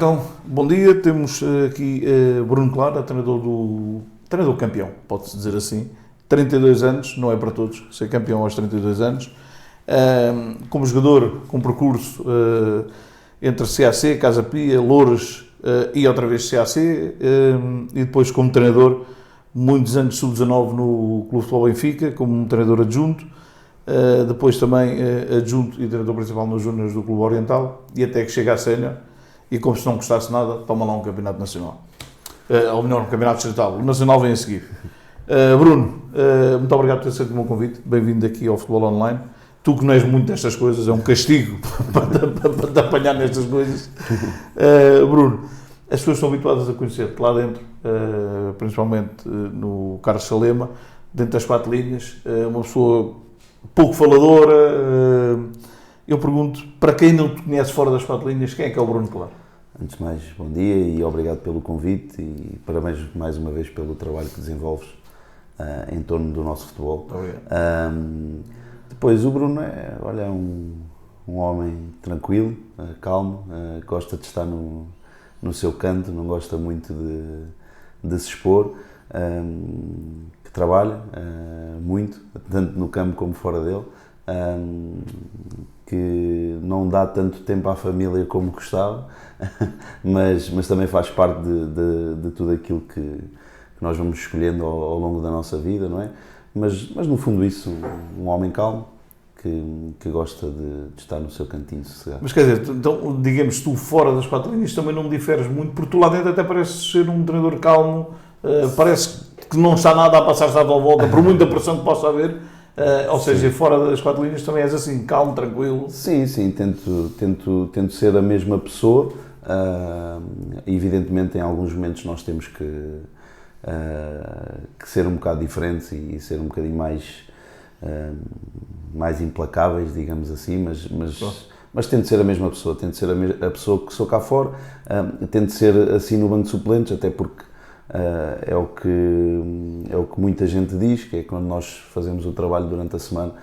então, bom dia. Temos aqui Bruno Clara, treinador campeão, pode-se dizer assim. 32 anos, não é para todos ser campeão aos 32 anos. Como jogador, com percurso entre CAC, Casa Pia, Loures e outra vez CAC. E depois como treinador, muitos anos sub-19 no Clube de Futebol Benfica, como treinador adjunto. Depois também adjunto e treinador principal nos Júniores do Clube Oriental. E até que chega à sénior. E como se não gostasse nada, toma lá um campeonato nacional. Ou melhor, um campeonato distrital. O nacional vem a seguir. Bruno, muito obrigado por ter aceito o meu convite. Bem-vindo aqui ao Futebol Online. Tu que não és muito destas coisas, é um castigo para te apanhar nestas coisas. Bruno, as pessoas estão habituadas a conhecer-te lá dentro, principalmente no Carlos Salema, dentro das 4 linhas, uma pessoa pouco faladora. Eu pergunto, para quem não te conhece fora das 4 linhas, quem é que é o Bruno Claro? Antes de mais, bom dia e obrigado pelo convite e parabéns mais uma vez pelo trabalho que desenvolves em torno do nosso futebol. Depois, o Bruno é um homem tranquilo, calmo, gosta de estar no seu canto, não gosta muito de se expor, que trabalha muito, tanto no campo como fora dele. Que não dá tanto tempo à família como gostava, mas também faz parte de tudo aquilo que nós vamos escolhendo ao longo da nossa vida, não é? Mas no fundo isso, um homem calmo, que gosta de estar no seu cantinho sossegado. Mas quer dizer, então, digamos, tu fora das 4 linhas também não me diferes muito, porque tu lá dentro até pareces ser um treinador calmo, parece que não está nada a passar-se à tua volta, por muita pressão que possa haver. Ou seja, sim. Fora das 4 linhas também és assim, calmo, tranquilo? Sim, tento ser a mesma pessoa. Evidentemente, em alguns momentos nós temos que ser um bocado diferentes e ser um bocadinho mais implacáveis, digamos assim, mas tento ser a mesma pessoa, tento ser a pessoa que sou cá fora, tento ser assim no banco de suplentes, até porque é o que muita gente diz, que é quando nós fazemos o trabalho durante a semana,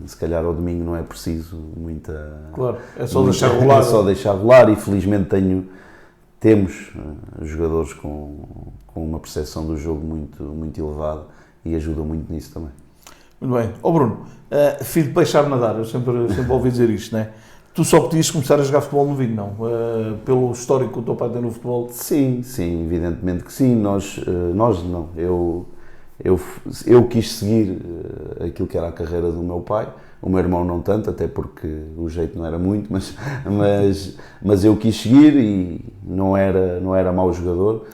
se calhar ao domingo não é preciso muita... Claro, é só deixar rolar. É só deixar rolar e felizmente temos jogadores com uma percepção do jogo muito elevada e ajudam muito nisso também. Muito bem. Bruno, filho de peixe sabe nadar, eu sempre ouvi dizer isto, não é? Tu só podias começar a jogar futebol novinho, não? Pelo histórico que o teu pai tem no futebol? Sim, evidentemente que sim. Nós não. Eu quis seguir aquilo que era a carreira do meu pai. O meu irmão não tanto, até porque o jeito não era muito, mas eu quis seguir e não era mau jogador.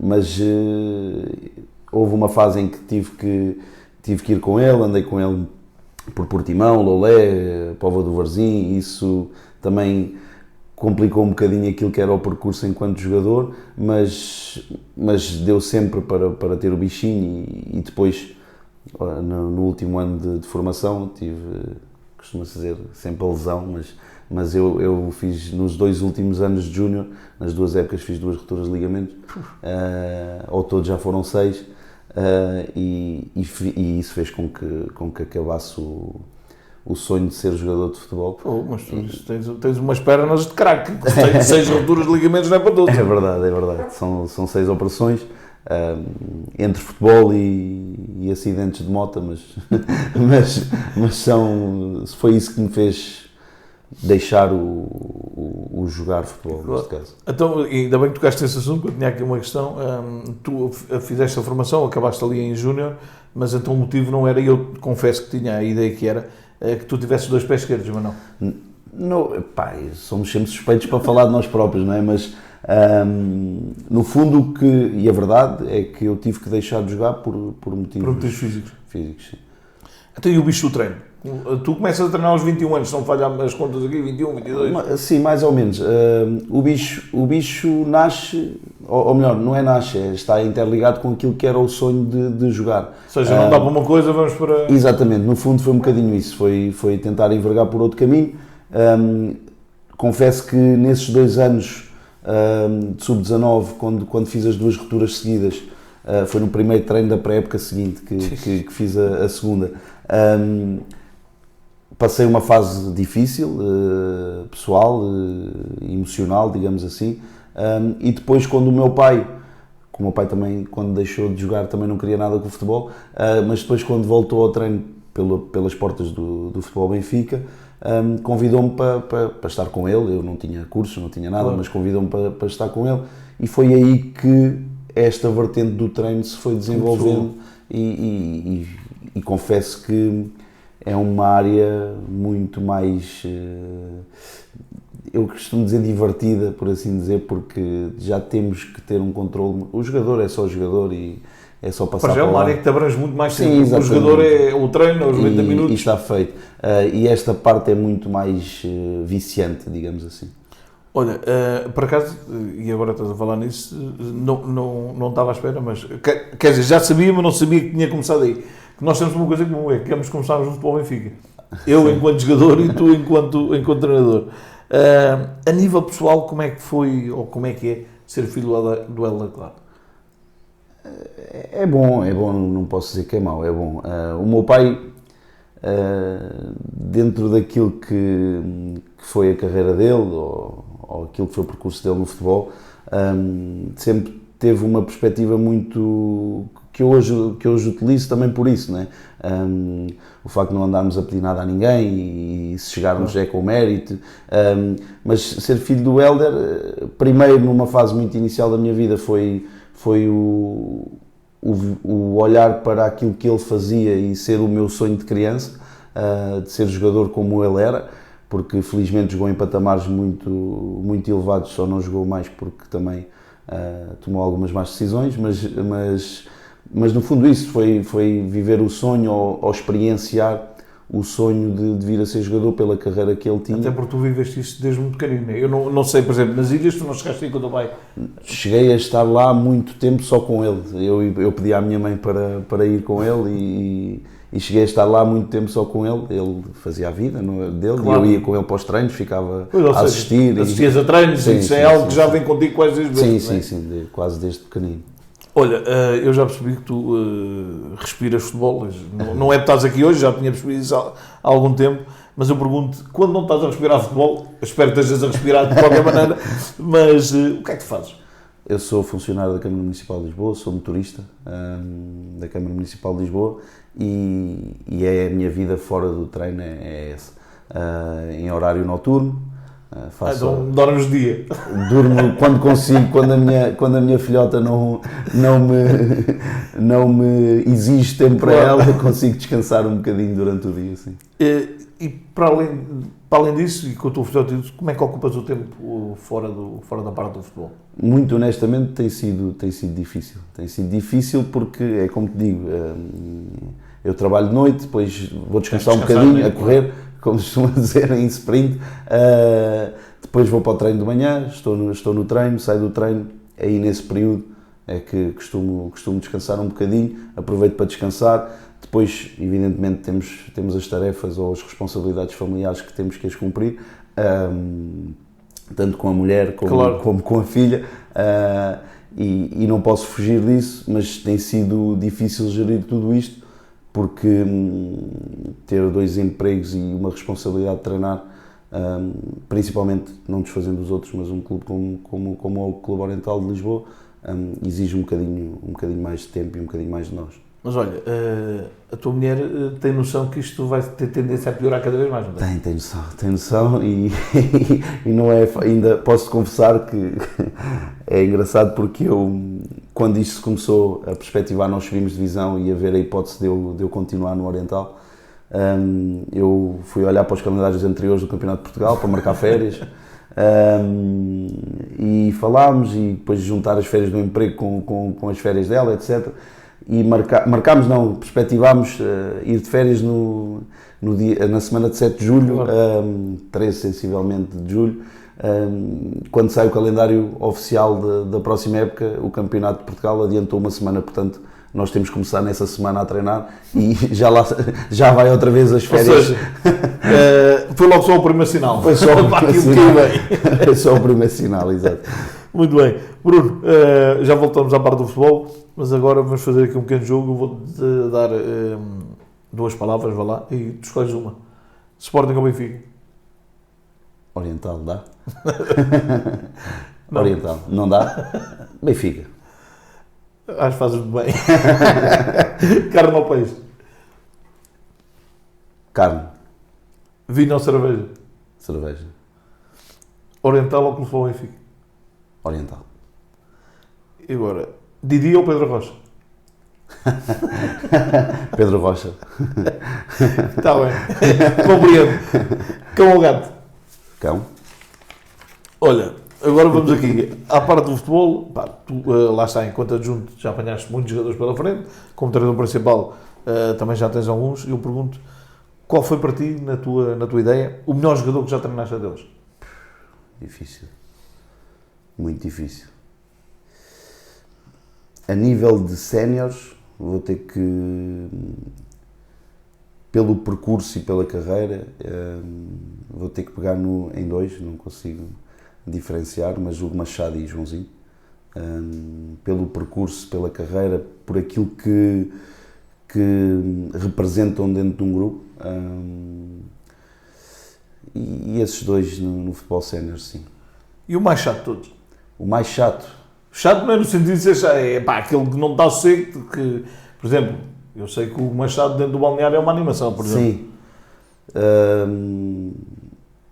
Mas houve uma fase em que tive que ir com ele, andei com ele por Portimão, Lolé, Póvoa do Varzim, isso também complicou um bocadinho aquilo que era o percurso enquanto jogador, mas deu sempre para ter o bichinho e depois, no último ano de formação, costuma-se dizer sempre a lesão, mas eu fiz nos 2 últimos anos de júnior, nas 2 épocas fiz 2 rupturas de ligamentos, ao todo já foram 6. E isso fez com que acabasse o sonho de ser jogador de futebol. Mas tens umas pernas de craque, 6 rupturas de ligamentos não é para todos. É verdade. São 6 operações, entre futebol e acidentes de moto, mas foi isso que me fez deixar o jogar futebol, claro. Neste caso. Então, ainda bem que tocaste nesse assunto, porque eu tinha aqui uma questão. Tu fizeste a formação, acabaste ali em júnior, mas então o motivo não era, eu confesso que tinha a ideia que era, que tu tivesses 2 pés esquerdos, mas não? Não, pá, somos sempre suspeitos para falar de nós próprios, não é? Mas, no fundo, e a verdade é que eu tive que deixar de jogar por motivos físicos. Físicos, sim. Então, e o bicho do treino? Tu começas a treinar aos 21 anos, se não falhar as contas aqui, 21, 22? Sim, mais ou menos. O bicho nasce, ou melhor, não é nasce, está interligado com aquilo que era o sonho de jogar. Ou seja, não dá para uma coisa, vamos para... Exatamente, no fundo foi um bocadinho isso, foi tentar envergar por outro caminho. Confesso que nesses 2 anos de sub-19, quando fiz as 2 rupturas seguidas, foi no primeiro treino da pré-época seguinte que fiz a segunda. passei uma fase difícil, pessoal, emocional, digamos assim, e depois quando o meu pai também, quando deixou de jogar, também não queria nada com o futebol, mas depois quando voltou ao treino pelas portas do Futebol Benfica, convidou-me para estar com ele. Eu não tinha curso, não tinha nada, claro, mas convidou-me para estar com ele, e foi aí que esta vertente do treino se foi desenvolvendo, e confesso que é uma área muito mais, eu costumo dizer, divertida, por assim dizer, porque já temos que ter um controle. O jogador é só jogador e é só passar para lá. É uma área que te abrange muito mais tempo. O jogador é o treino, aos 90 minutos. E está feito. E esta parte é muito mais viciante, digamos assim. Olha, por acaso, e agora estás a falar nisso, não estava à espera, mas quer dizer, já sabia, mas não sabia que tinha começado aí. Nós temos uma coisa comum, é que ambos começámos no Futebol Benfica. Eu enquanto jogador e tu enquanto treinador. A nível pessoal, como é que foi, ou como é que é, ser filho do Hélder Claro? É bom, não posso dizer que é mau, é bom. O meu pai, dentro daquilo que foi a carreira dele, ou aquilo que foi o percurso dele no futebol, sempre teve uma perspectiva muito... que eu hoje utilizo também por isso, não é? O facto de não andarmos a pedir nada a ninguém, e se chegarmos é com mérito, mas ser filho do Hélder, primeiro numa fase muito inicial da minha vida, foi o olhar para aquilo que ele fazia e ser o meu sonho de criança, de ser jogador como ele era, porque felizmente jogou em patamares muito elevados, só não jogou mais porque também tomou algumas más decisões, mas no fundo isso foi viver o sonho, ou experienciar o sonho de vir a ser jogador pela carreira que ele tinha. Até porque tu viveste isso desde muito pequenino. Eu não sei, por exemplo, nas ilhas tu não chegaste aí com o teu pai? Cheguei a estar lá muito tempo só com ele. Eu pedi à minha mãe para ir com ele, e cheguei a estar lá muito tempo só com ele. Ele fazia a vida dele, claro, e eu ia com ele para os treinos, ficava a assistir. Assistias a treinos, isso é algo que já vem contigo quase desde bem. Sim, quase desde pequenino. Olha, eu já percebi que tu respiras futebol, não é que estás aqui hoje, já tinha percebido isso há algum tempo, mas eu pergunto, quando não estás a respirar futebol, espero que estejas a respirar de qualquer maneira, mas o que é que tu fazes? Eu sou funcionário da Câmara Municipal de Lisboa, sou motorista da Câmara Municipal de Lisboa, e é a minha vida fora do treino, é essa. Em horário noturno. Então dormes de dia? Durmo quando consigo, quando a minha filhota não me exige tempo para ela, consigo descansar um bocadinho durante o dia, sim. E para além disso, e com a tua filhota, como é que ocupas o tempo fora da parte do futebol? Muito honestamente tem sido difícil. Tem sido difícil porque, é como te digo, eu trabalho de noite, depois vou descansar um bocadinho, a correr, como costuma dizer, em sprint, depois vou para o treino de manhã, estou no treino, saio do treino, aí nesse período é que costumo descansar um bocadinho, aproveito para descansar, depois evidentemente temos as tarefas ou as responsabilidades familiares que temos que as cumprir, tanto com a mulher como com a filha, e não posso fugir disso, mas tem sido difícil gerir tudo isto, porque ter 2 empregos e uma responsabilidade de treinar, principalmente não desfazendo os outros, mas um clube como o Clube Oriental de Lisboa, exige um bocadinho mais de tempo e um bocadinho mais de nós. Mas olha, a tua mulher tem noção que isto vai ter tendência a piorar cada vez mais, não é? Tem noção e não é, ainda posso confessar que é engraçado, porque quando isto se começou a perspectivar, nós subimos de divisão e a ver a hipótese de eu continuar no Oriental, eu fui olhar para os calendários anteriores do Campeonato de Portugal para marcar férias, e falámos, e depois juntar as férias do emprego com as férias dela, etc. E perspectivámos ir de férias na semana de 7 de julho, 13 sensivelmente de julho, quando sai o calendário oficial da próxima época. O Campeonato de Portugal adiantou uma semana, portanto nós temos que começar nessa semana a treinar, e já vai outra vez as férias. Ou seja, foi logo só o primeiro sinal. Foi só o primeiro sinal. Foi só o primeiro sinal, exato. Muito bem. Bruno, já voltamos à parte do futebol, mas agora vamos fazer aqui um pequeno jogo. Eu vou-te dar 2 palavras, vá lá, e tu escolhes uma. Sporting ou Benfica? Oriental, dá? Não. Oriental, não dá? Benfica. Acho que fazes bem. Carne ou peixe? Carne, Vinho ou cerveja? cerveja. Oriental ou Clube ou Benfica? Oriental. E agora, Didi ou Pedro Rocha? Pedro Rocha. Está bem. Compreendo. Cão ou gato? Cão. Olha, agora vamos aqui à parte do futebol. Pá, tu, lá está, enquanto adjunto já apanhaste muitos jogadores pela frente, como treinador principal também já tens alguns. Eu pergunto, qual foi para ti, na tua ideia, o melhor jogador que já treinaste a deles? Difícil. Muito difícil. A nível de séniores, vou ter que, pelo percurso e pela carreira, vou ter que pegar em dois, não consigo diferenciar, mas o Machado e Joãozinho. Pelo percurso, pela carreira, por aquilo que representam dentro de um grupo. E esses dois no futebol sénior, sim. E o mais chato de todos? O mais chato, Chato não é no sentido de ser chato, é pá, aquele que não dá sossego, que, por exemplo, eu sei que o Machado dentro do balneário é uma animação, por exemplo. sim.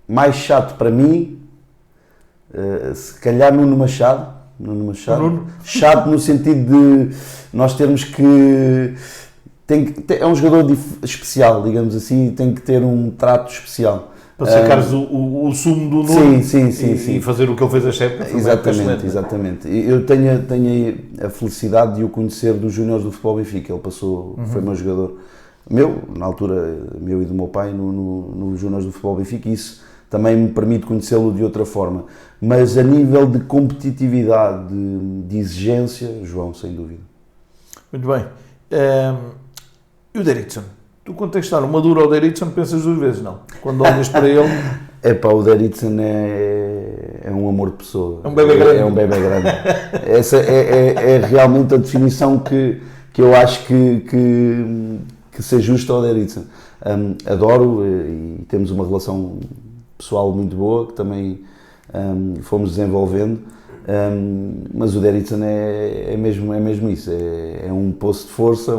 Mais chato para mim, se calhar Nuno Machado. Nuno? Chato no sentido de nós termos que... é um jogador especial, digamos assim, e tem que ter um trato especial. Para sacares o sumo do Nuno Sim. e fazer o que ele fez esta época. Exatamente. Eu tenho a felicidade de o conhecer dos júniores do Futebol Benfica. Ele passou, foi meu jogador, na altura, meu e do meu pai, nos júniores do Futebol Benfica, e isso também me permite conhecê-lo de outra forma. Mas a nível de competitividade, de exigência, João, sem dúvida. Muito bem. E o Derickson? Tu, quando tens de estar uma dura ao Derickson, pensas duas vezes, não? Quando olhas para ele... O Derickson é um amor de pessoa. É um bebê grande. É um bebê grande. Essa é realmente a definição que eu acho que se ajusta ao Derickson. Adoro e temos uma relação pessoal muito boa, que também fomos desenvolvendo. Mas o Derickson é mesmo isso. É um poço de força,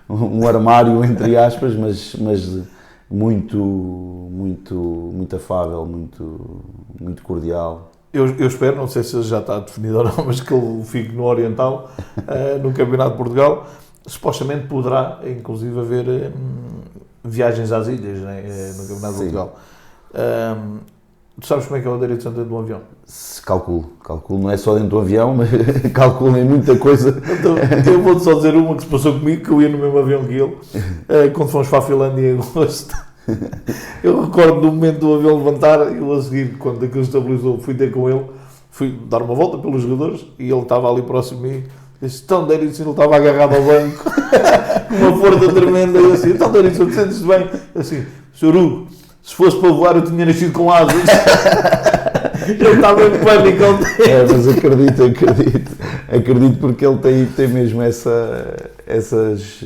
um armário, entre aspas, mas muito afável, muito cordial. Eu espero, não sei se já está definido ou não, mas que ele fique no Oriental, no Campeonato de Portugal. Supostamente poderá, inclusive, haver viagens às ilhas, né, no Campeonato de Portugal. Tu sabes como é que é o Derickson dentro de um avião? Calculo, não é só dentro do avião, mas calculo em muita coisa. Então, eu vou-te só dizer uma que se passou comigo, que eu ia no mesmo avião que ele, quando fomos para a Finlândia em agosto. Eu recordo do momento do avião levantar, e eu a seguir, quando aquilo estabilizou, fui ter com ele, fui dar uma volta pelos jogadores, e ele estava ali próximo de mim, disse, então Derickson, ele estava agarrado ao banco, com uma força tremenda, e eu assim, então Derickson, te sentes bem? Assim, Sr. Hugo, se fosse para voar, eu tinha nascido com asas. Ele estava em pânico. Mas acredito porque ele tem mesmo essas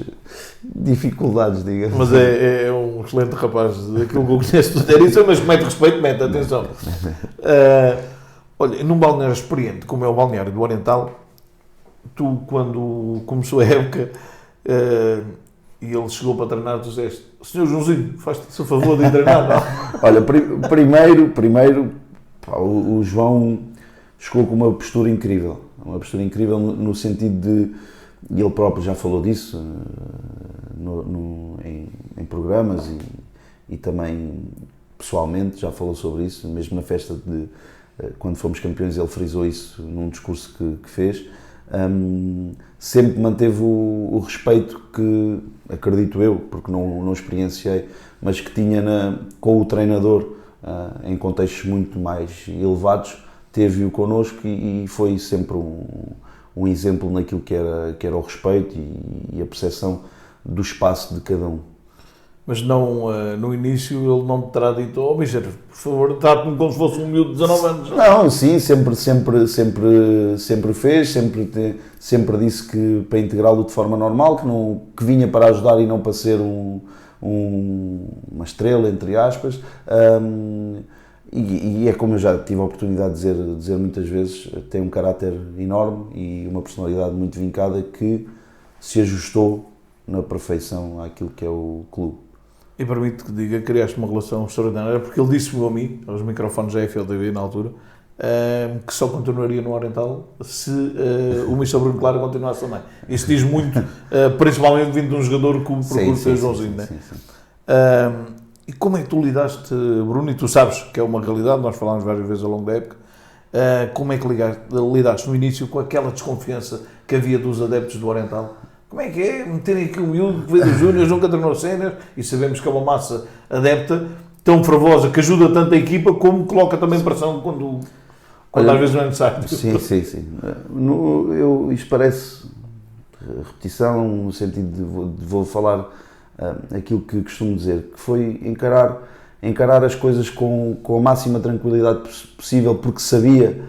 dificuldades, digamos. Mas é um excelente rapaz, aquilo que eu conheço do Derickson, mas mete respeito, atenção. Olha, num balneário experiente, como é o balneário do Oriental, tu, quando começou a época, e ele chegou para treinar, tu disseste, Sr. Joãozinho, faz-te o favor de treinar, não? Olha, primeiro o João chegou com uma postura incrível no sentido de, e ele próprio já falou disso em programas e também pessoalmente já falou sobre isso, mesmo na festa quando fomos campeões ele frisou isso num discurso que fez. Sempre manteve o respeito que, acredito eu, porque não experienciei, mas que tinha com o treinador em contextos muito mais elevados, teve-o connosco e foi sempre um exemplo naquilo que era o respeito e a percepção do espaço de cada um. Mas não, no início ele não te terá dito, mister, por favor, trate-me como se fosse um miúdo de 19 anos. Não, sim, sempre fez, sempre disse que para integrá-lo de forma normal, que vinha para ajudar e não para ser uma estrela, entre aspas, e é como eu já tive a oportunidade de dizer muitas vezes, tem um caráter enorme e uma personalidade muito vincada que se ajustou na perfeição àquilo que é o clube. E permite que diga, criaste uma relação extraordinária, porque ele disse-me a mim, aos microfones da FLTV na altura, que só continuaria no Oriental se o Michel Bruno Claro continuasse também. Isso diz muito, principalmente vindo de um jogador como o Joãozinho, né? E como é que tu lidaste, Bruno, e tu sabes que é uma realidade, nós falámos várias vezes ao longo da época, como é que lidaste no início com aquela desconfiança que havia dos adeptos do Oriental? Como é que é meterem aqui um miúdo que veio dos Júniors, nunca treinou sénior, e sabemos que é uma massa adepta tão fervorosa que ajuda tanto a equipa como coloca também pressão quando às vezes não é necessário. Sim. Isto parece repetição, no sentido de vou falar aquilo que costumo dizer, que foi encarar as coisas com a máxima tranquilidade possível, porque sabia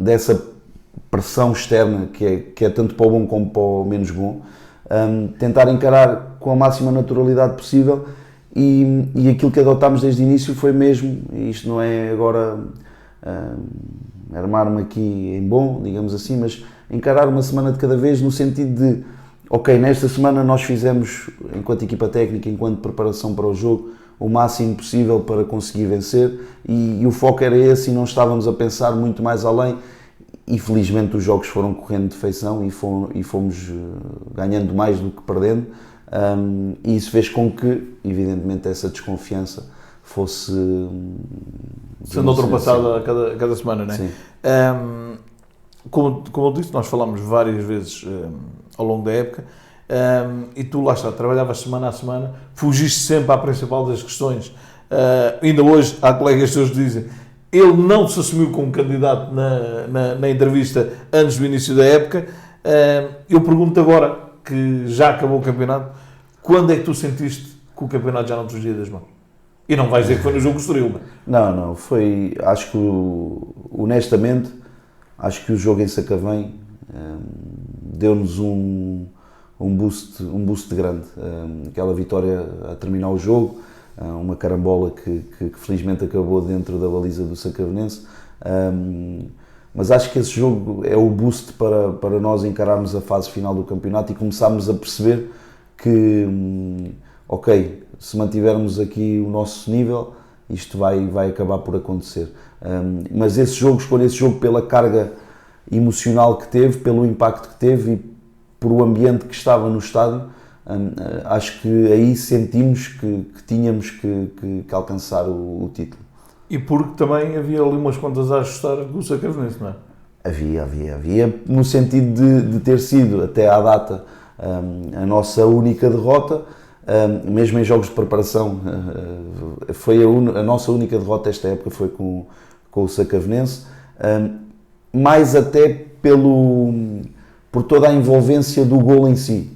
dessa pressão externa que é tanto para o bom como para o menos bom, tentar encarar com a máxima naturalidade possível e aquilo que adotámos desde o início foi mesmo, isto não é agora armar-me aqui em bom, digamos assim, mas encarar uma semana de cada vez no sentido de, ok, nesta semana nós fizemos, enquanto equipa técnica, enquanto preparação para o jogo, o máximo possível para conseguir vencer e o foco era esse e não estávamos a pensar muito mais além. E felizmente os jogos foram correndo de feição e fomos ganhando mais do que perdendo, e isso fez com que, evidentemente, essa desconfiança fosse sendo ultrapassada a cada semana, não é? Sim. Como eu disse, nós falámos várias vezes ao longo da época, e tu lá está, trabalhavas semana a semana, fugiste sempre à principal das questões. Ainda hoje há colegas teus que dizem ele não se assumiu como candidato na entrevista antes do início da época. Eu pergunto agora, que já acabou o campeonato, quando é que tu sentiste que o campeonato já não te fugia das mãos? E não vais dizer que foi no jogo do Estoril, não, foi, acho que, honestamente, acho que o jogo em Sacavém deu-nos um boost grande. Aquela vitória a terminar o jogo, uma carambola que felizmente acabou dentro da baliza do Sacavenense, mas acho que esse jogo é o boost para nós encararmos a fase final do campeonato e começarmos a perceber que, ok, se mantivermos aqui o nosso nível, isto vai acabar por acontecer. Mas escolho esse jogo pela carga emocional que teve, pelo impacto que teve e por o ambiente que estava no estádio. Acho que aí sentimos que tínhamos que alcançar o título. E porque também havia ali umas contas a ajustar com o Sacavenense, não é? Havia, no sentido de ter sido, até à data, a nossa única derrota, mesmo em jogos de preparação, foi a nossa única derrota esta época, foi com o Sacavenense, mais até por toda a envolvência do golo em si,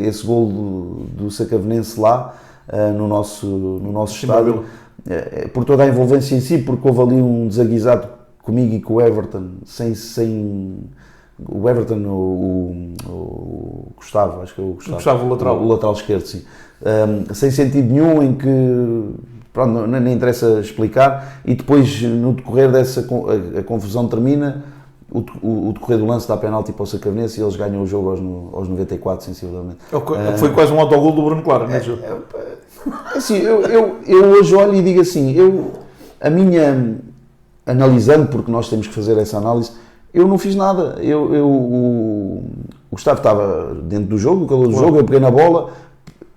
esse golo do Sacavenense lá, no nosso estádio, por toda a envolvência em si, porque houve ali um desaguisado comigo e com o Everton, sem o Everton, o Gustavo, acho que é o Gustavo, o lateral esquerdo, sim, sem sentido nenhum, em que, pronto, nem interessa explicar, e depois, no decorrer dessa, a confusão termina, o decorrer do lance dá penalti para o Sacavenense e eles ganham o jogo aos 94, sensivelmente. Foi quase um autogol do Bruno Claro, não é? Assim, eu hoje olho e digo assim, analisando, porque nós temos que fazer essa análise, eu não fiz nada. O Gustavo estava dentro do jogo, o calor do jogo, eu peguei na bola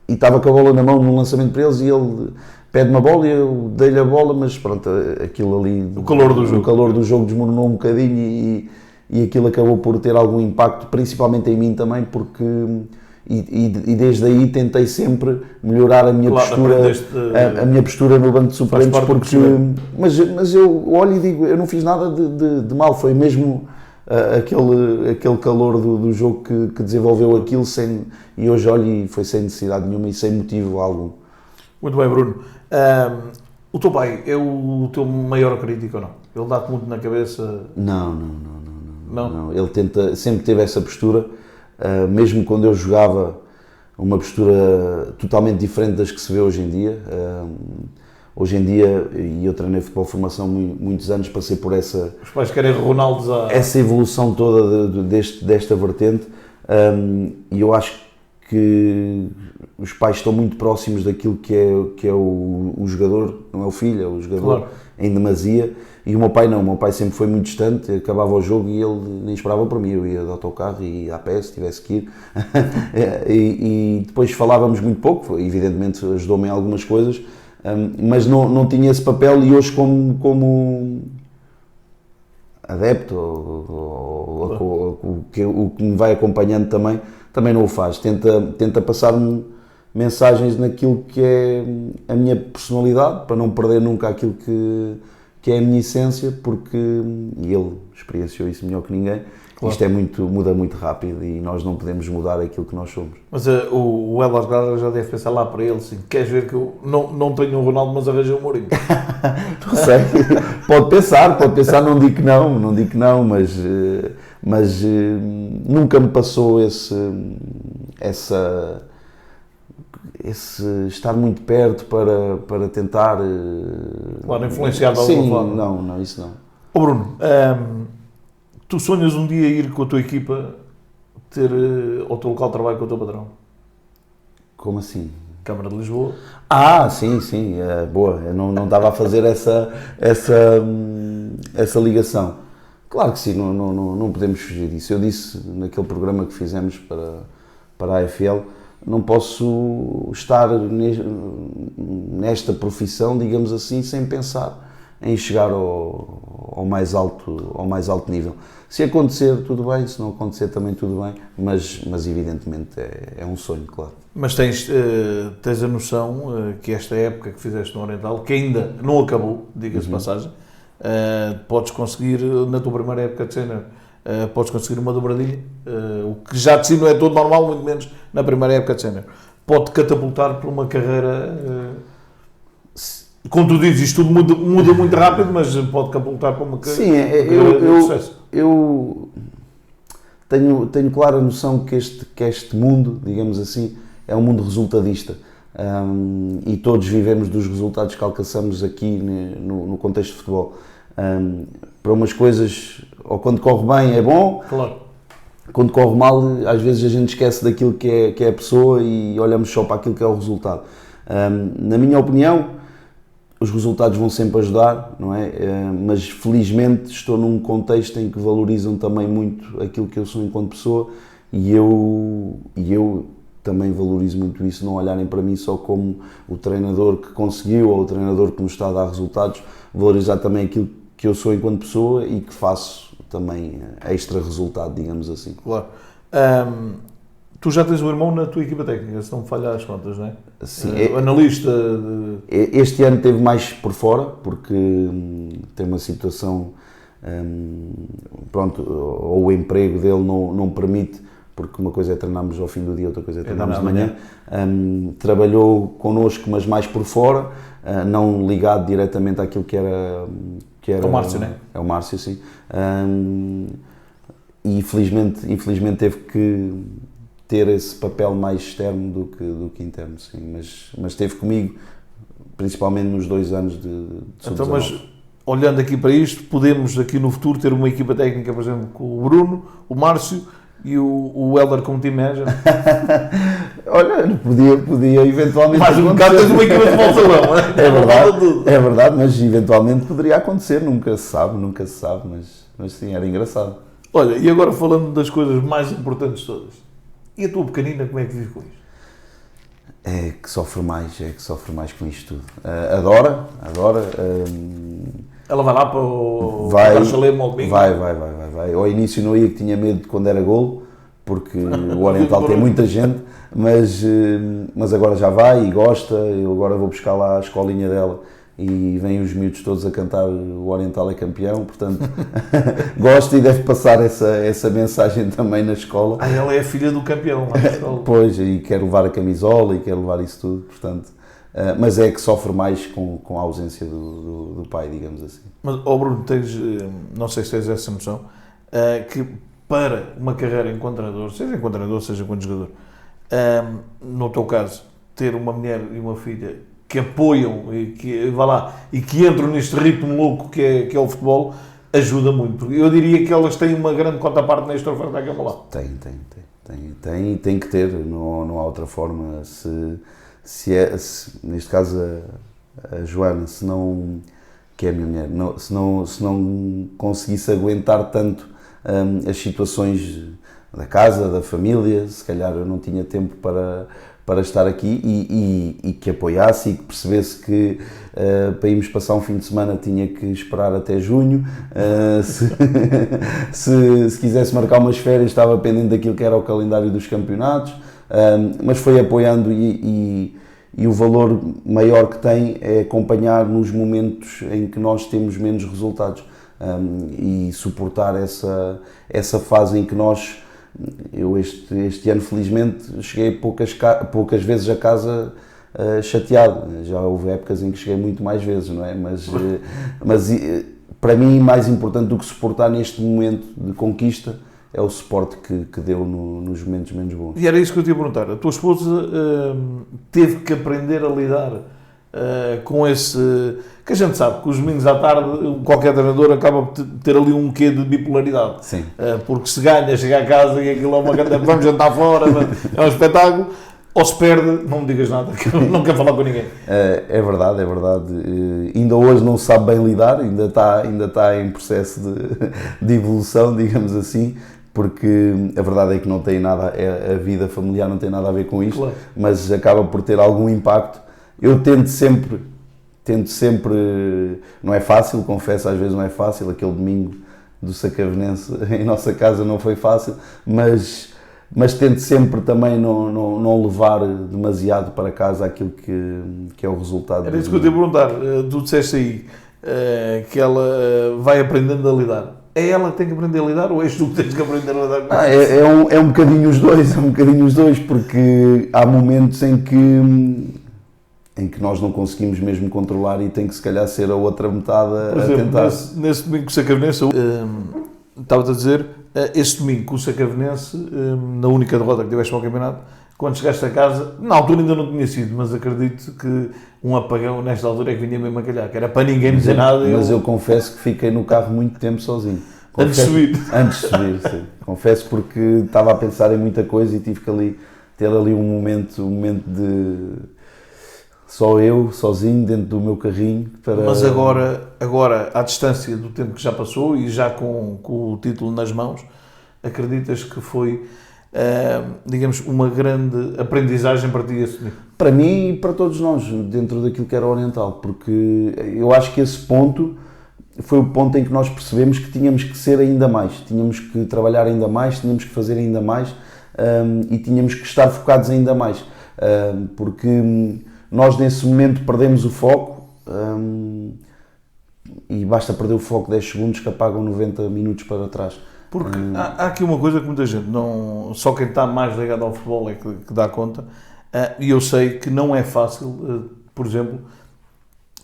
e estava com a bola na mão no lançamento para eles e ele pede-me a bola e eu dei-lhe a bola, mas pronto, aquilo ali... O calor do jogo desmoronou um bocadinho e aquilo acabou por ter algum impacto, principalmente em mim também, porque... E desde aí tentei sempre melhorar a minha postura, a minha postura no banco de suplentes, porque... Mas eu olho e digo, eu não fiz nada de mal, foi mesmo aquele calor do jogo que desenvolveu aquilo, e hoje olho e foi sem necessidade nenhuma e sem motivo algum. Muito bem, Bruno. O teu pai é o teu maior crítico ou não? Ele dá-te muito na cabeça? Não. Ele sempre teve essa postura, mesmo quando eu jogava uma postura totalmente diferente das que se vê hoje em dia. Hoje em dia, e eu treinei futebol de formação muitos anos, passei por essa... Os pais querem Ronaldos essa evolução toda desta vertente, e eu acho que os pais estão muito próximos daquilo que é o jogador, não é o filho, é o jogador, claro, em demasia, e o meu pai não, o meu pai sempre foi muito distante, acabava o jogo e ele nem esperava por mim, eu ia de autocarro e ia a pé se tivesse que ir, e depois falávamos muito pouco, evidentemente ajudou-me em algumas coisas, mas não tinha esse papel, e hoje como adepto, o que me vai acompanhando também não o faz, tenta passar-me mensagens naquilo que é a minha personalidade, para não perder nunca aquilo que é a minha essência, porque, e ele experienciou isso melhor que ninguém, claro, isto muda muito rápido e nós não podemos mudar aquilo que nós somos. Mas o Hélder Guerra já deve pensar lá para ele, assim, queres ver que eu não tenho um Ronaldo, mas arranjei um Mourinho? Não sei, pode pensar, não digo que não, mas nunca me passou esse estar muito perto para tentar... Claro, influenciar de alguma forma. Não, isso não. Ô Bruno, tu sonhas um dia ir com a tua equipa ter ao teu local de trabalho com o teu patrão? Como assim? Câmara de Lisboa. Sim, boa, eu não estava a fazer essa ligação. Claro que sim, não podemos fugir disso. Eu disse naquele programa que fizemos para a AFL, não posso estar nesta profissão, digamos assim, sem pensar em chegar ao mais alto nível. Se acontecer, tudo bem, se não acontecer, também tudo bem, mas evidentemente é um sonho, claro. Mas tens a noção que esta época que fizeste no Oriental, que ainda não acabou, diga-se de passagem, podes conseguir, na tua primeira época de sénior, podes conseguir uma dobradinha, o que já de si não é todo normal, muito menos na primeira época de sénior. Pode catapultar para uma carreira, como tu dizes, isto tudo muda muito rápido, mas pode catapultar para uma carreira de sucesso. Eu tenho clara noção que este mundo, digamos assim, é um mundo resultadista, e todos vivemos dos resultados que alcançamos aqui no contexto de futebol. Para umas coisas, ou quando corre bem é bom, claro, quando corre mal às vezes a gente esquece daquilo que é a pessoa e olhamos só para aquilo que é o resultado. Na minha opinião, os resultados vão sempre ajudar, não é? Mas felizmente estou num contexto em que valorizam também muito aquilo que eu sou enquanto pessoa, e eu também valorizo muito isso, não olharem para mim só como o treinador que conseguiu ou o treinador que nos está a dar resultados, valorizar também aquilo que eu sou enquanto pessoa e que faço também extra resultado, digamos assim. Claro. Tu já tens um irmão na tua equipa técnica, se não me falhar as contas, não é? Sim. Analista Este ano teve mais por fora, porque tem uma situação, pronto, ou o emprego dele não permite, porque uma coisa é treinarmos ao fim do dia, outra coisa é treinarmos de manhã. Trabalhou connosco, mas mais por fora, não ligado diretamente àquilo que era o Márcio, não é? É o Márcio, sim. E infelizmente teve que ter esse papel mais externo do que interno, sim. Mas esteve comigo, principalmente nos 2 anos de Então, mas olhando aqui para isto, podemos aqui no futuro ter uma equipa técnica, por exemplo, com o Bruno, o Márcio e o Hélder como team manager? Olha, podia eventualmente mais um bocado tens uma equipa de futebol salão, é verdade, mas eventualmente poderia acontecer, nunca se sabe, mas sim, era engraçado. Olha, e agora falando das coisas mais importantes todas, e a tua pequenina, como é que vive com isto? É que sofre mais com isto tudo. Adora. Ela vai lá para o Chalema ao domingo? Vai. Ao início não ia, que tinha medo de quando era golo, porque o Oriental tem muita gente, mas agora já vai e gosta. Eu agora vou buscar lá a escolinha dela e vêm os miúdos todos a cantar o Oriental é campeão, portanto gosta e deve passar essa mensagem também na escola. Ela é a filha do campeão lá na escola. Pois, e quer levar a camisola e quer levar isso tudo, portanto, mas é que sofre mais com a ausência do pai, digamos assim. Mas, Bruno, não sei se tens essa noção, que para uma carreira enquanto treinador, seja enquanto jogador, No teu caso, ter uma mulher e uma filha que apoiam e que, vá lá, e que entram neste ritmo louco que é o futebol, ajuda muito. Porque eu diria que elas têm uma grande contraparte neste oferta da Cama lá. Tem que ter, não há outra forma. Neste caso a Joana, que é a minha mulher, se não conseguisse aguentar tanto as situações da casa, da família, se calhar eu não tinha tempo para estar aqui e que apoiasse e que percebesse que para irmos passar um fim de semana tinha que esperar até junho, se quisesse marcar umas férias estava pendente daquilo que era o calendário dos campeonatos, mas foi apoiando e o valor maior que tem é acompanhar nos momentos em que nós temos menos resultados e suportar essa fase em que eu este ano felizmente cheguei poucas vezes a casa chateado, já houve épocas em que cheguei muito mais vezes, não é? Mas para mim mais importante do que suportar neste momento de conquista é o suporte que deu nos momentos menos bons. E era isso que eu te ia perguntar. A tua esposa teve que aprender a lidar com esse... que a gente sabe que os domingos à tarde qualquer treinador acaba por ter ali um quê de bipolaridade. Sim. Porque se ganha, chega a casa e aquilo é uma grande... vamos jantar fora, é um espetáculo. Ou se perde, não me digas nada, que eu não quero falar com ninguém. É verdade. Ainda hoje não se sabe bem lidar, ainda está em processo de evolução, digamos assim, porque a verdade é que não tem nada, a vida familiar não tem nada a ver com isto, claro. Mas acaba por ter algum impacto. Eu tento sempre, não é fácil, confesso, às vezes não é fácil, aquele domingo do Sacavenense em nossa casa não foi fácil, mas tento sempre também não levar demasiado para casa aquilo que é o resultado. Era isso que eu te ia perguntar, tu disseste aí que ela vai aprendendo a lidar. É ela que tem que aprender a lidar ou és tu que tens que aprender a lidar com isso? É um bocadinho os dois, porque há momentos em que nós não conseguimos mesmo controlar e tem que se calhar ser a outra metade a tentar. Nesse domingo com o Sacavenense, estava-te a dizer, esse domingo com o Sacavenense, na única derrota que tiveste para o campeonato, quando chegaste a casa, na altura ainda não tinha sido, mas acredito que um apagão nesta altura é que vinha mesmo a calhar, que era para ninguém dizer nada. Mas eu confesso que fiquei no carro muito tempo sozinho. Antes de subir, sim. Confesso porque estava a pensar em muita coisa e tive que ter ali um momento de só eu, sozinho, dentro do meu carrinho. Mas agora, à distância do tempo que já passou e já com o título nas mãos, acreditas que foi, digamos, uma grande aprendizagem para ti esse domingo? Para mim e para todos nós, dentro daquilo que era o Oriental, porque eu acho que esse ponto foi o ponto em que nós percebemos que tínhamos que ser ainda mais, tínhamos que trabalhar ainda mais, tínhamos que fazer ainda mais e tínhamos que estar focados ainda mais, porque nós nesse momento perdemos o foco e basta perder o foco 10 segundos que apagam 90 minutos para trás. Porque há aqui uma coisa que muita gente, só quem está mais ligado ao futebol é que dá conta, e eu sei que não é fácil, por exemplo,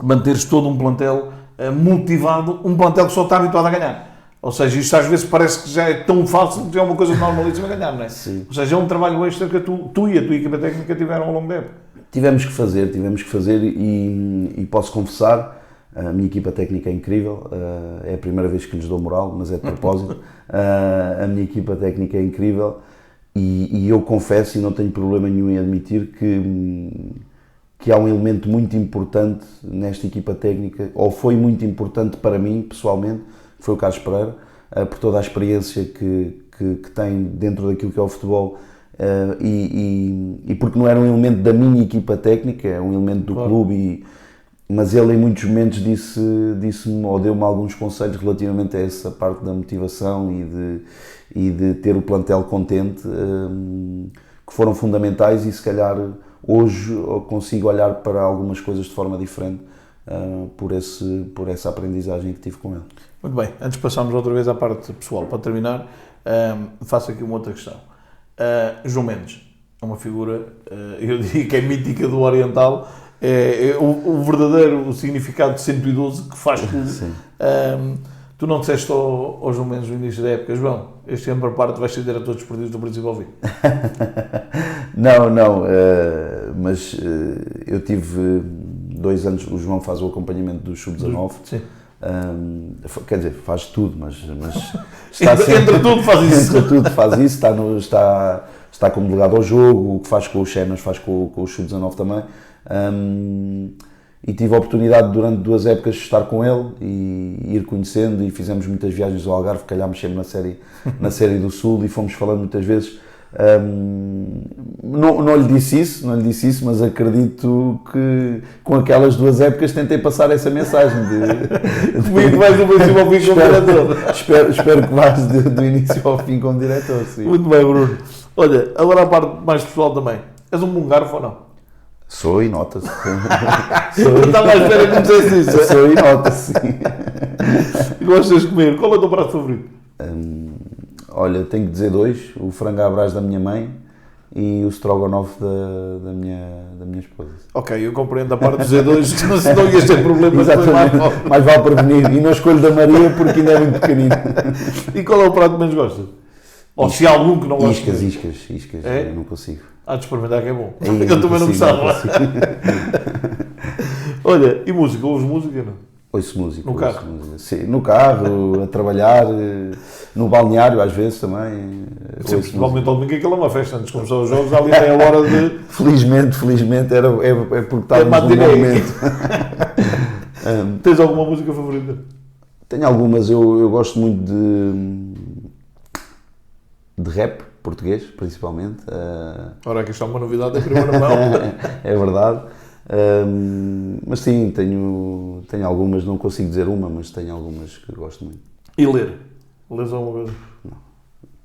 manteres todo um plantel motivado, um plantel que só está habituado a ganhar. Ou seja, isto às vezes parece que já é tão fácil que já é uma coisa normalíssima ganhar, não é? Sim. Ou seja, é um trabalho extra que tu e a tua equipa técnica tiveram ao longo da época. Tivemos que fazer e posso confessar, a minha equipa técnica é incrível, é a primeira vez que lhes dou moral, mas é de propósito. A minha equipa técnica é incrível e eu confesso e não tenho problema nenhum em admitir que há um elemento muito importante nesta equipa técnica, ou foi muito importante para mim, pessoalmente, foi o Carlos Pereira, por toda a experiência que tem dentro daquilo que é o futebol e porque não era um elemento da minha equipa técnica, é um elemento do claro. Clube, mas ele em muitos momentos disse-me ou deu-me alguns conselhos relativamente a essa parte da motivação e de ter o plantel contente, que foram fundamentais e se calhar hoje eu consigo olhar para algumas coisas de forma diferente por essa aprendizagem que tive com ele. Muito bem, antes de passarmos outra vez à parte pessoal, para terminar, faço aqui uma outra questão. João Mendes é uma figura, eu diria que é mítica do Oriental, é o verdadeiro significado de 112 que faz tudo. Tu não disseste ao João Mendes no início da época, João, este ano prepara-te, vais ser diretor desportivo do princípio ao fim. Não, mas eu tive 2 anos, o João faz o acompanhamento do Sub-19. Sim. Quer dizer, faz tudo, mas entre tudo faz isso. Entre tudo faz isso, está como delegado ao jogo, o que faz com os Chenas faz com os Sub-19 também. E tive a oportunidade durante 2 épocas de estar com ele e ir conhecendo, e fizemos muitas viagens ao Algarve, calhámos sempre na série do Sul e fomos falando muitas vezes. Não lhe disse isso, mas acredito que com aquelas 2 épocas tentei passar essa mensagem Muito mais do princípio ao fim como diretor. Espero que vás do início ao fim como diretor, sim. Muito bem, Bruno. Olha, agora a parte mais pessoal também. És um bom garfo ou não? Sou e nota-se. Eu estava à espera que me dissesse isso. Sou e nota-se, sim. Gostas de comer? Qual é o teu prato favorito? Olha, tenho que dizer 2, o frango à brás da minha mãe e o strogonoff da minha esposa. Ok, eu compreendo a parte dos Z2, senão ias ter problemas. Exatamente, mais vale prevenir. E não escolho da Maria porque ainda é muito pequenino. E qual é o prato que menos gostas? Ou se há algum que não gostas? Iscas, é? Eu não consigo. De experimentar que é bom. Eu também não gostava. Olha, e música? Ouves música ou não? Ouço música. No carro? Sim, no carro, a trabalhar, no balneário às vezes também. Principalmente ao domingo, aquilo é uma festa, antes de começar os jogos, ali é a hora de... Felizmente é porque estávamos no momento. Tens alguma música favorita? Tenho algumas, eu gosto muito de rap português, principalmente. Ora, aqui está uma novidade em primeira mão. É verdade. Mas sim, tenho algumas, não consigo dizer uma, mas tenho algumas que gosto muito. E ler? Lês alguma coisa? Não.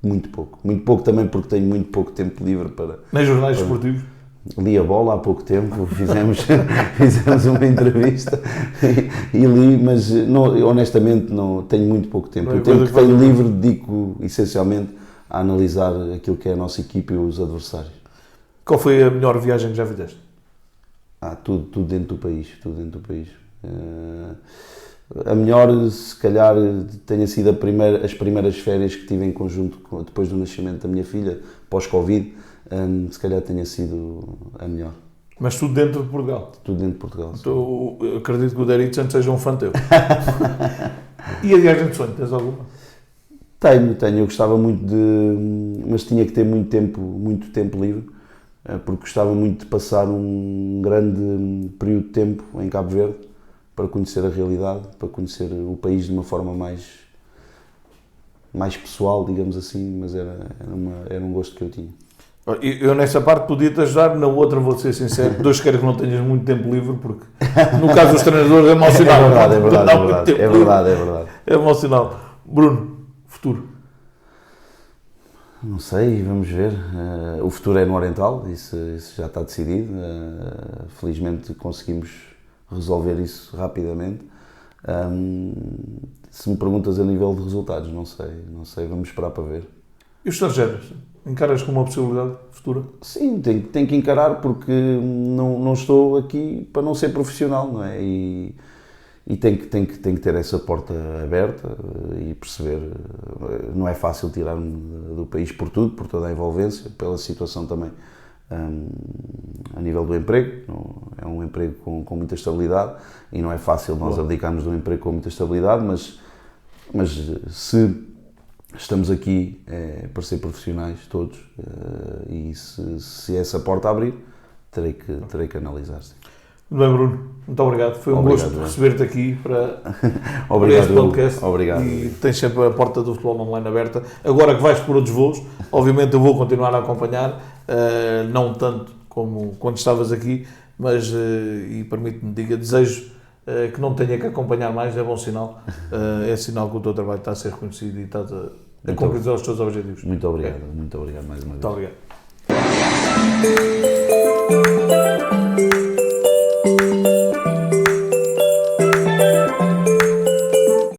Muito pouco também, porque tenho muito pouco tempo livre para... Nem jornais esportivos? Li a Bola há pouco tempo, fizemos uma entrevista e li, mas honestamente não, tenho muito pouco tempo. O tempo que tenho livre dedico essencialmente a analisar aquilo que é a nossa equipe e os adversários. Qual foi a melhor viagem que já fizeste? Tudo dentro do país, a melhor, se calhar, tenha sido as primeiras férias que tive em conjunto depois do nascimento da minha filha, pós-Covid, se calhar tenha sido a melhor. Mas tudo dentro de Portugal? Tudo dentro de Portugal. Então, eu acredito que o Derek Santos seja um fã teu. E a viagem de sonho, tens alguma? Tenho. Eu gostava muito mas tinha que ter muito tempo livre, porque gostava muito de passar um grande período de tempo em Cabo Verde para conhecer a realidade, para conhecer o país de uma forma mais pessoal, digamos assim, mas era um gosto que eu tinha. Eu nessa parte podia-te ajudar, na outra vou ser sincero, Deus queira que não tenhas muito tempo livre, porque no caso dos treinadores é mau sinal. É verdade. É mau sinal. Bruno, futuro? Não sei, vamos ver. O futuro é no Oriental, isso já está decidido. Felizmente conseguimos resolver isso rapidamente. Se me perguntas a nível de resultados, não sei, vamos esperar para ver. E os estrangeiros? Encaras como uma possibilidade futura? Sim, tenho que encarar, porque não estou aqui para não ser profissional, não é? E tenho que ter essa porta aberta e perceber. Não é fácil tirar-me do país por tudo, por toda a envolvência, pela situação também a nível do emprego. É um emprego com muita estabilidade e não é fácil nós abdicarmos de um emprego com muita estabilidade, mas se estamos aqui para ser profissionais todos, e se essa porta abrir, terei que analisar. Sim. Muito bem, Bruno. Muito obrigado. Foi um gosto receber-te aqui para este podcast. Obrigado. E tens sempre a porta do futebol online aberta. Agora que vais por outros voos, obviamente eu vou continuar a acompanhar, não tanto como quando estavas aqui, mas, e permite-me diga, desejo que não tenha que acompanhar mais, é bom sinal. É sinal que o teu trabalho está a ser reconhecido e estás a concretizar os teus objetivos. Muito obrigado mais uma vez. Muito obrigado.